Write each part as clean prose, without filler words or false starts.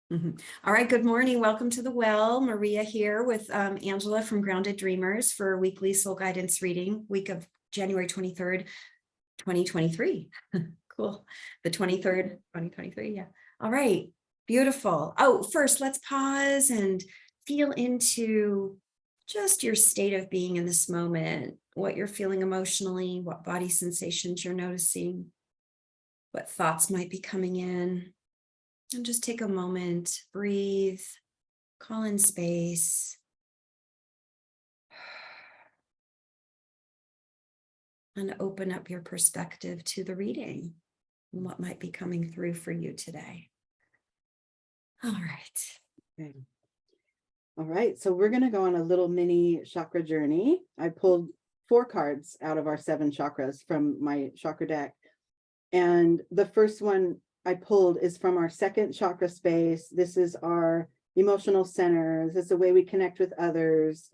All right, good morning. Welcome to the well. Maria here with Angela from Grounded Dreamers for a weekly soul guidance reading, week of January 23rd, 2023. Cool. The 23rd, 2023. Yeah. All right. Beautiful. Oh, first, let's pause and feel into just your state of being in this moment, what you're feeling emotionally, what body sensations you're noticing, what thoughts might be coming in. And just take a moment, breathe, call in space, and open up your perspective to the reading and what might be coming through for you today. All right. Okay. All right, so we're going to go on a little mini chakra journey. I pulled 4 cards out of our 7 chakras from my chakra deck. And the first one I pulled is from our 2nd chakra space. This is our emotional center. This is the way we connect with others,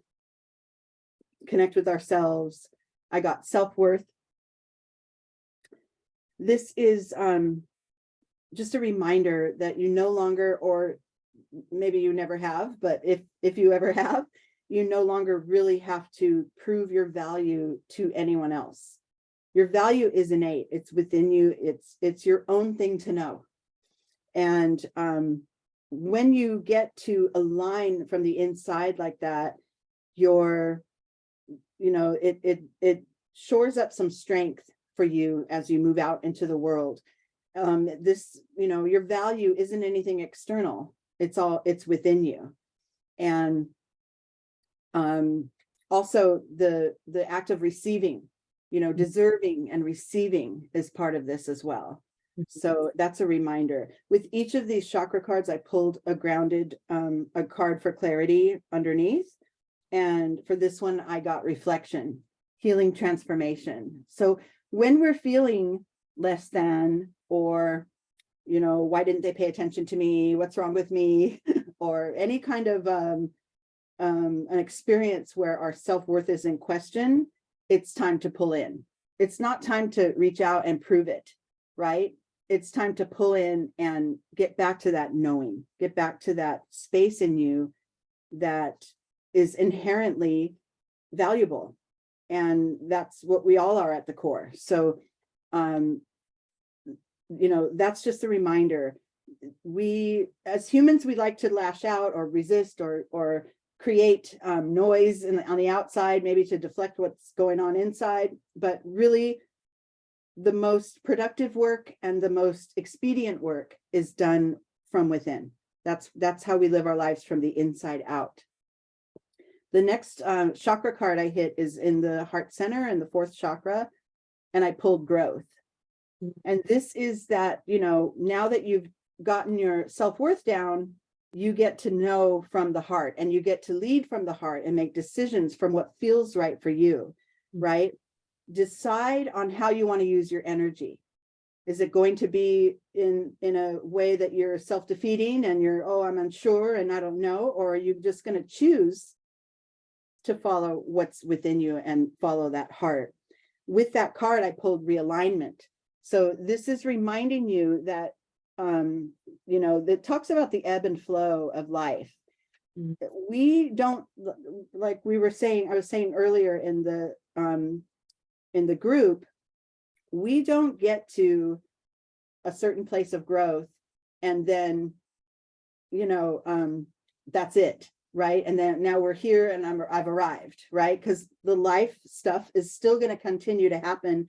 connect with ourselves. I got self-worth. This is just a reminder that you no longer, or maybe you never have, but if you ever have, you no longer really have to prove your value to anyone else. Your value is innate. It's within you. It's your own thing to know. And when you get to align from the inside like that, it shores up some strength for you as you move out into the world. Your value isn't anything external. It's within you. And also the act of receiving, deserving and receiving is part of this as well. So that's a reminder. With each of these chakra cards, I pulled a grounded, a card for clarity underneath. And for this one, I got reflection, healing, transformation. So when we're feeling less than, or, why didn't they pay attention to me? What's wrong with me? Or any kind of an experience where our self-worth is in question, it's time to pull in. It's not time to reach out and prove it, right? It's time to pull in and get back to that knowing, get back to that space in you that is inherently valuable. And that's what we all are at the core. So, that's just a reminder. We, as humans, we like to lash out or resist or create noise on the outside, maybe to deflect what's going on inside. But really, the most productive work and the most expedient work is done from within. That's how we live our lives, from the inside out. The next chakra card I hit is in the heart center and the 4th chakra, and I pulled growth. And this is that, now that you've gotten your self-worth down, you get to know from the heart, and you get to lead from the heart and make decisions from what feels right for you, right? Decide on how you want to use your energy. Is it going to be in a way that you're self-defeating and you're, I'm unsure and I don't know, or are you just going to choose to follow what's within you and follow that heart? With that card, I pulled realignment. So this is reminding you that, that talks about the ebb and flow of life. We don't, like I was saying earlier in the group, we don't get to a certain place of growth and then, that's it, right? And then now we're here and I've arrived, right? Because the life stuff is still going to continue to happen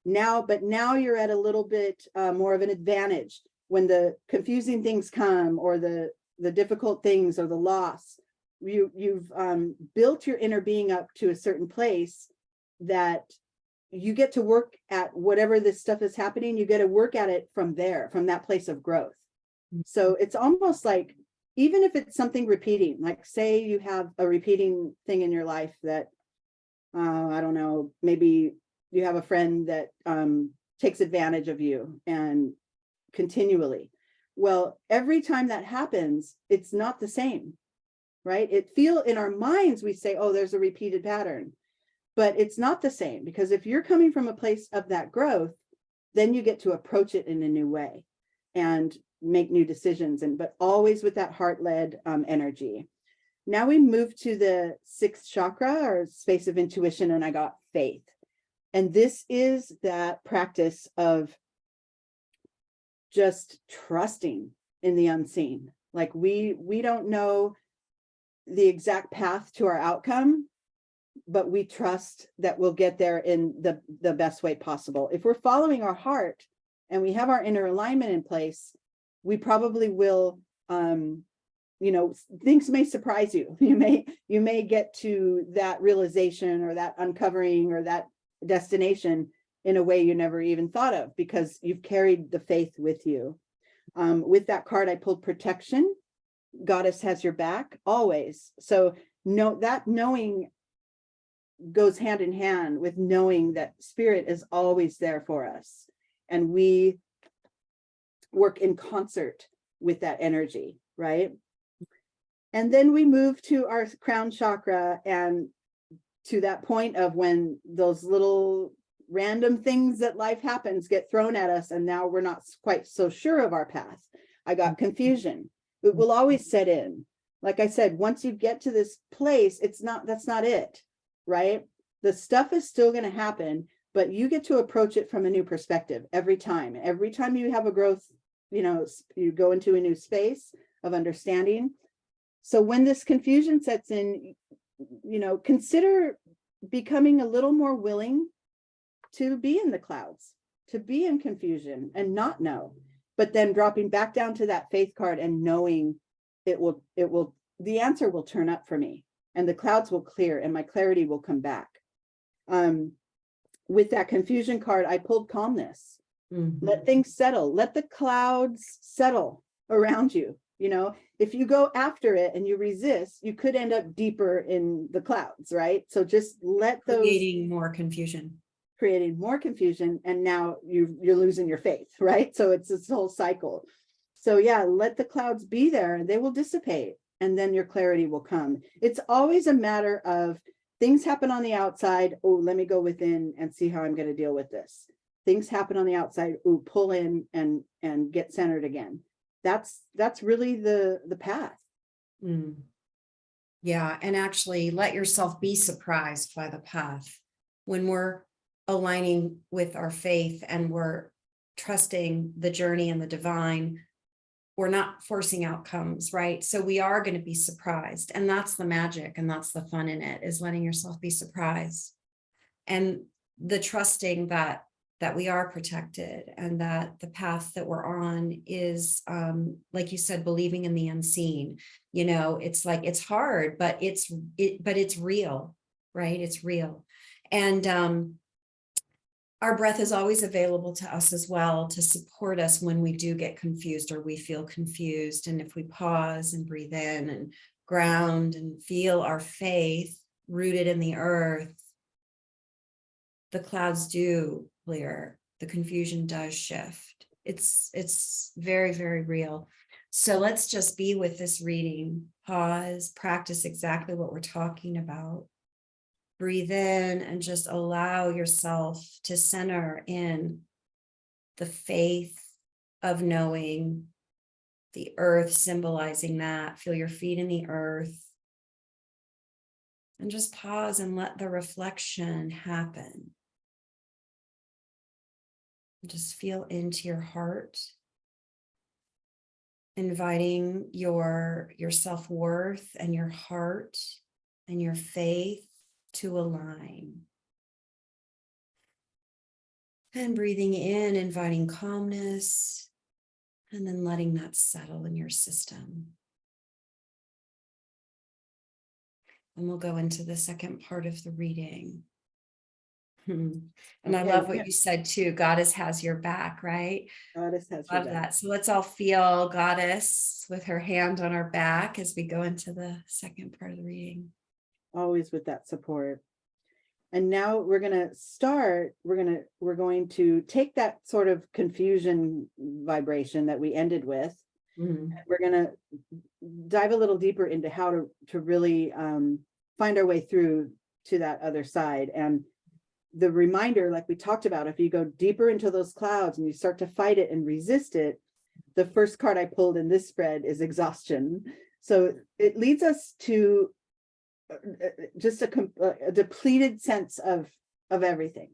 now, but now you're at a little bit more of an advantage when the confusing things come, or the difficult things, or the loss. You've built your inner being up to a certain place that you get to work at. Whatever this stuff is happening, you get to work at it from there, from that place of growth. So it's almost like, even if it's something repeating, like say you have a repeating thing in your life that, I don't know, maybe you have a friend that takes advantage of you and continually. Well, every time that happens, it's not the same, right? In our minds, we say, there's a repeated pattern, but it's not the same, because if you're coming from a place of that growth, then you get to approach it in a new way. And make new decisions, but always with that heart-led energy. Now we move to the 6th chakra, or space of intuition, and I got faith. And this is that practice of just trusting in the unseen. Like we don't know the exact path to our outcome, but we trust that we'll get there in the best way possible. If we're following our heart and we have our inner alignment in place, we probably will, things may surprise you. You may get to that realization or that uncovering or that destination in a way you never even thought of, because you've carried the faith with you. With that card, I pulled protection. Goddess has your back always. So knowing goes hand in hand with knowing that spirit is always there for us. And we work in concert with that energy, right? And then we move to our crown chakra, and to that point of when those little random things that life happens get thrown at us, and now we're not quite so sure of our path. I got confusion. It will always set in. Like I said, once you get to this place, that's not it, right? The stuff is still going to happen, but you get to approach it from a new perspective every time. Every time you have a growth, you go into a new space of understanding. So when this confusion sets in, consider becoming a little more willing to be in the clouds, to be in confusion and not know, but then dropping back down to that faith card and knowing the answer will turn up for me, and the clouds will clear and my clarity will come back. With that confusion card, I pulled calmness. Mm-hmm. Let things settle. Let the clouds settle around you. If you go after it and you resist, you could end up deeper in the clouds, right? So just let those creating more confusion, and now you're losing your faith, right? So it's this whole cycle. So yeah, let the clouds be there and they will dissipate, and then your clarity will come. It's always a matter of things happen on the outside. Oh, let me go within and see how I'm going to deal with this. Things happen on the outside. Oh, pull in and get centered again. That's really the path. Mm. Yeah. And actually let yourself be surprised by the path. When we're aligning with our faith and we're trusting the journey and the divine, we're not forcing outcomes, right? So we are going to be surprised. And that's the magic. And that's the fun in it, is letting yourself be surprised. And the trusting that we are protected, and that the path that we're on is, like you said, believing in the unseen. It's like, it's hard, but it's real, right? It's real. And our breath is always available to us as well, to support us when we do get confused or we feel confused. And if we pause and breathe in and ground and feel our faith rooted in the earth, the clouds do clear, the confusion does shift. It's very, very real. So let's just be with this reading. Pause, practice exactly what we're talking about. Breathe in and just allow yourself to center in the faith of knowing, the earth symbolizing that. Feel your feet in the earth. And just pause and let the reflection happen. Just feel into your heart, inviting your self-worth and your heart and your faith to align. And breathing in, inviting calmness, and then letting that settle in your system. And we'll go into the second part of the reading. And okay, I love what you said too. Goddess has your back, right? Goddess has your back. Love that. So let's all feel Goddess with her hand on our back as we go into the second part of the reading. Always with that support. And now we're going to start, we're going to take that sort of confusion vibration that we ended with. Mm-hmm. We're going to dive a little deeper into how to really find our way through to that other side. And the reminder, like we talked about, if you go deeper into those clouds and you start to fight it and resist it, the first card I pulled in this spread is exhaustion. So it leads us to just a depleted sense of everything.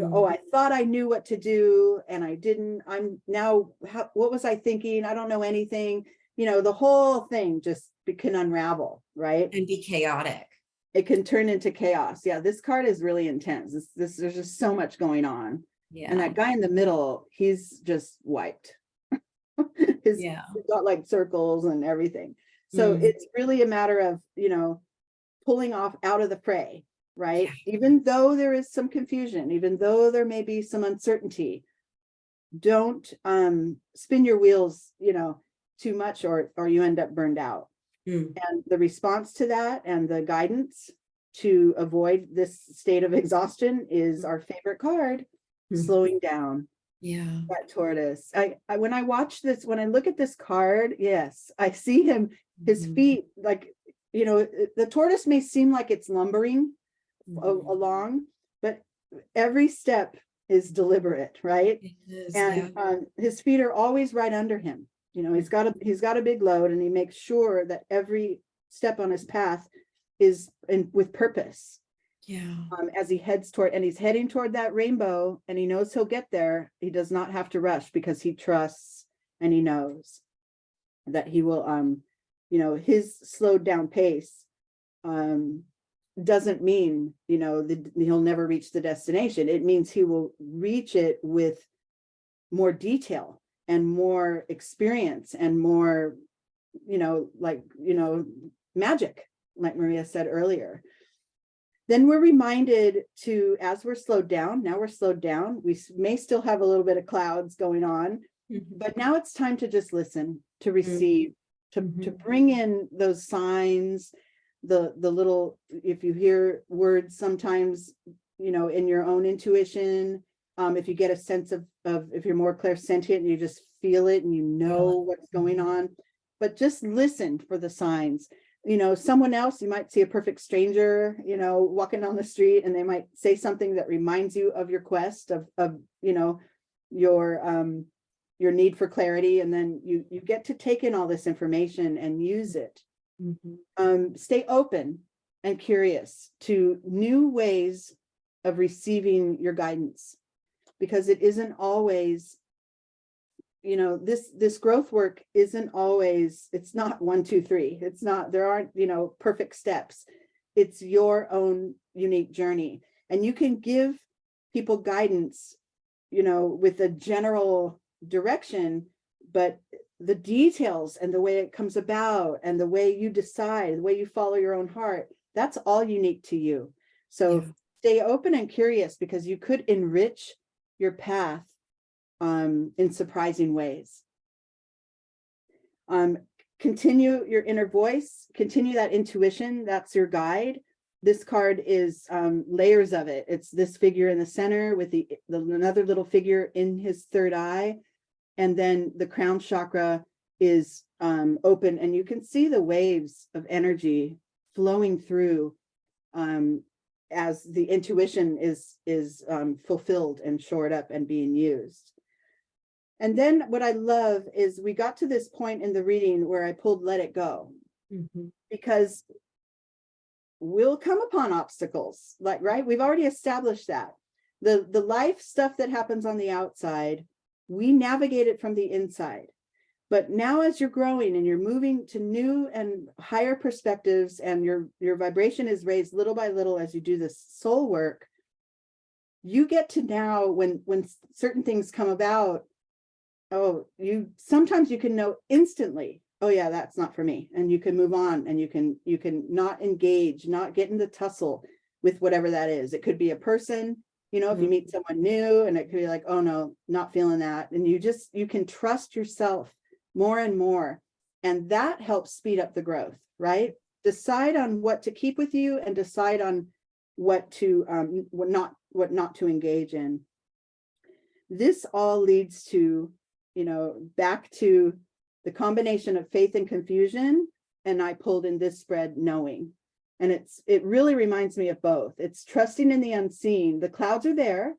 Oh, I thought I knew what to do and I didn't. I'm now, what was I thinking? I don't know anything. You know, the whole thing just can unravel, right? And be chaotic. It can turn into chaos. Yeah, this card is really intense. There's just so much going on. Yeah. And that guy in the middle, he's just wiped. He's got like circles and everything. So it's really a matter of, you know, pulling off out of the fray, right? Yeah. Even though there is some confusion, even though there may be some uncertainty, don't spin your wheels, you know, too much, or you end up burned out. And the response to that and the guidance to avoid this state of exhaustion is our favorite card, slowing down. Yeah. That tortoise. I when I watch this, when I look at this card, yes, I see him, his feet, like, you know, the tortoise may seem like it's lumbering along, but every step is deliberate, right? It is, and his feet are always right under him. You know, he's got a big load, and he makes sure that every step on his path is with purpose. Yeah. As he heads toward, and he's heading toward that rainbow, and he knows he'll get there. He does not have to rush because he trusts and he knows that he will, you know, his slowed down pace doesn't mean, you know, he'll never reach the destination. It means he will reach it with more detail and more experience and more, you know, like, you know, magic, like Maria said earlier. Then we're reminded to, as we're slowed down, now we're slowed down, we may still have a little bit of clouds going on, but now it's time to just listen, to receive, to bring in those signs, the little, if you hear words sometimes, you know, in your own intuition, if you get a sense of if you're more clairsentient and you just feel it and you know what's going on, but just listen for the signs. You know, someone else, you might see a perfect stranger, you know, walking down the street, and they might say something that reminds you of your quest, of you know, your need for clarity, and then you get to take in all this information and use it. Stay open and curious to new ways of receiving your guidance, because it isn't always, you know, this growth work isn't always, it's not 1, 2, 3. It's not, there aren't, you know, perfect steps. It's your own unique journey. And you can give people guidance, you know, with a general direction, but the details and the way it comes about and the way you decide, the way you follow your own heart, that's all unique to you. So stay open and curious, because you could enrich your path in surprising ways. Continue your inner voice, continue that intuition, that's your guide. This card is layers of it. It's this figure in the center with another little figure in his third eye. And then the crown chakra is open, and you can see the waves of energy flowing through as the intuition is fulfilled and shored up and being used. And then what I love is we got to this point in the reading where I pulled Let It Go, because we'll come upon obstacles, like, right? We've already established that. The life stuff that happens on the outside, we navigate it from the inside. But now as you're growing and you're moving to new and higher perspectives, and your vibration is raised little by little as you do this soul work, you get to now, when certain things come about, sometimes you can know instantly, oh yeah, that's not for me. And you can move on, and you can not engage, not get in the tussle with whatever that is. It could be a person, you know, if you meet someone new, and it could be like, oh no, not feeling that. And you can trust yourself more and more. And that helps speed up the growth, right? Decide on what to keep with you, and decide on what not to engage in. This all leads to, you know, back to the combination of faith and confusion. And I pulled in this spread knowing. And it really reminds me of both. It's trusting in the unseen. The clouds are there,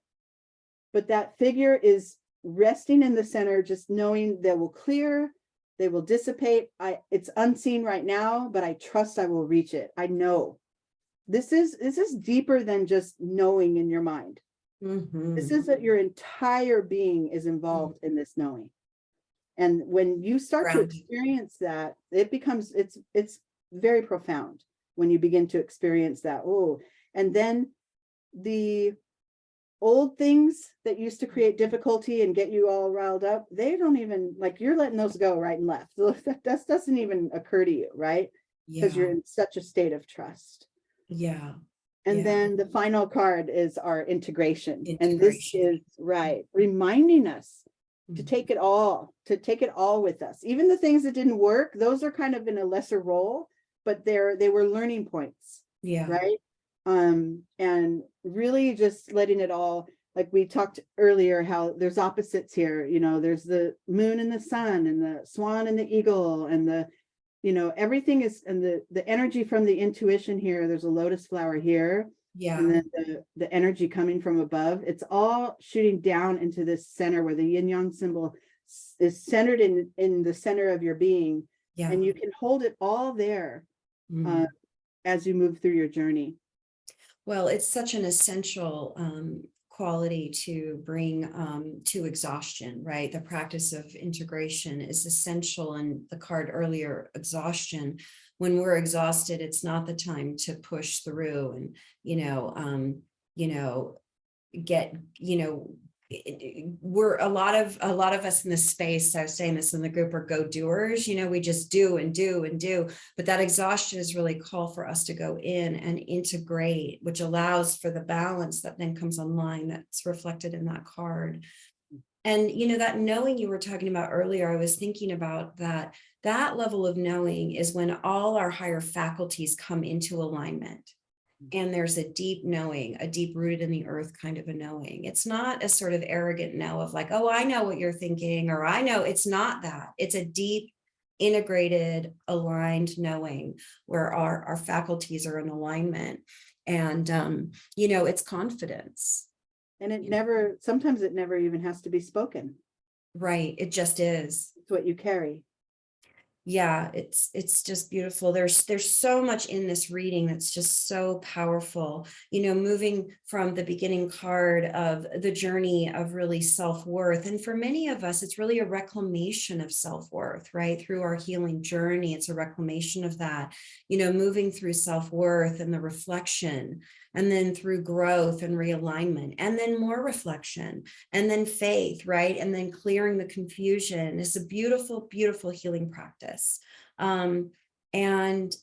but that figure is resting in the center, just knowing they will clear, they will dissipate. It's unseen right now, but I trust I will reach it. I know. This is deeper than just knowing in your mind. This is that your entire being is involved in this knowing. And when you start to experience that, it becomes, it's very profound when you begin to experience that. Oh, and then the old things that used to create difficulty and get you all riled up, they don't even, like, you're letting those go right and left. That doesn't even occur to you, right? Because you're in such a state of trust. Yeah. And then the final card is our integration. And this is reminding us to take it all with us. Even the things that didn't work, those are kind of in a lesser role, but they were learning points. Yeah. Right. And really just letting it all, like we talked earlier, how there's opposites here, you know, there's the moon and the sun and the swan and the eagle and the, you know, everything is, and the energy from the intuition here, there's a lotus flower here. Yeah. And then the energy coming from above, it's all shooting down into this center where the yin yang symbol is centered in the center of your being. Yeah. And you can hold it all there as you move through your journey. Well, it's such an essential quality to bring to exhaustion, right? The practice of integration is essential. And the card earlier, exhaustion, when we're exhausted, it's not the time to push through and, get, we're a lot of us in this space. I was saying this in the group, are go doers, we just do and do and do, but that exhaustion is really call for us to go in and integrate, which allows for the balance that then comes online. That's reflected in that card. And, that knowing you were talking about earlier, I was thinking about that level of knowing is when all our higher faculties come into alignment. And there's a deep knowing, a deep rooted in the earth kind of a knowing. It's not a sort of arrogant know of like, oh, I know what you're thinking, or I know. It's not that. It's a deep, integrated, aligned knowing where our faculties are in alignment. And, it's confidence. And sometimes it never even has to be spoken. Right. It just is. It's what you carry. Yeah, it's just beautiful. There's so much in this reading that's just so powerful, moving from the beginning card of the journey of really self-worth. And for many of us, it's really a reclamation of self-worth, right? Through our healing journey, it's a reclamation of that, moving through self-worth and the reflection, and then through growth and realignment, and then more reflection, and then faith, right? And then clearing the confusion is a beautiful, beautiful healing practice. And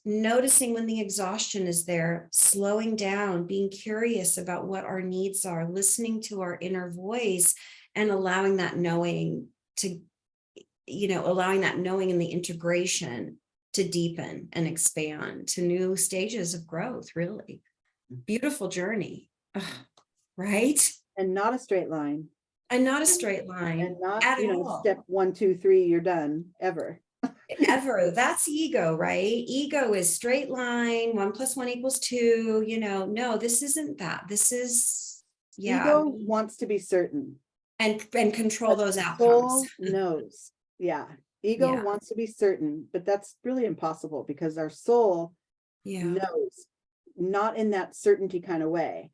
noticing when the exhaustion is there, slowing down, being curious about what our needs are, listening to our inner voice, and allowing that knowing to, allowing that knowing in the integration to deepen and expand to new stages of growth, really. Beautiful journey, right? And not a straight line. And not a straight line. And not, at all. Step 1, 2, 3, you're done, ever. Ever. That's ego, right? Ego is straight line, 1 + 1 = 2, no, this isn't that. This is, Ego wants to be certain. And control those outcomes. Soul knows. Yeah. Ego wants to be certain, but that's really impossible because our soul knows. Not in that certainty kind of way,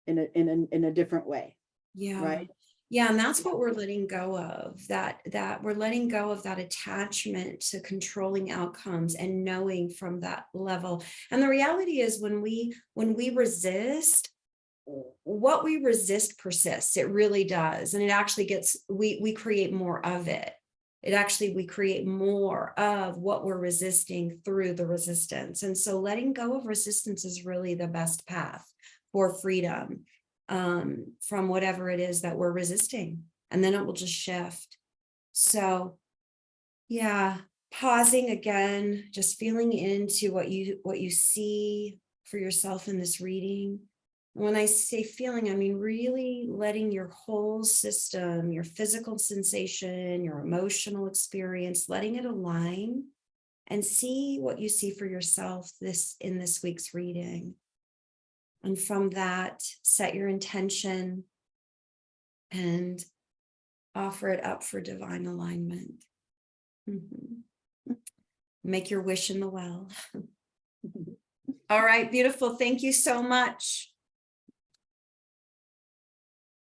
in a different way. Yeah. Right. Yeah. And that's what we're letting go of, that we're letting go of that attachment to controlling outcomes and knowing from that level. And the reality is when we resist, what we resist persists. It really does. And it actually we create more of it. We create more of what we're resisting through the resistance. And so letting go of resistance is really the best path for freedom from whatever it is that we're resisting. And then it will just shift. So pausing again, just feeling into what you see for yourself in this reading. When I say feeling, I mean really letting your whole system, your physical sensation, your emotional experience, letting it align and see what you see for yourself in this week's reading. And from that, set your intention and Offer it up for divine alignment. Make your wish in the well. All right, beautiful. Thank you so much.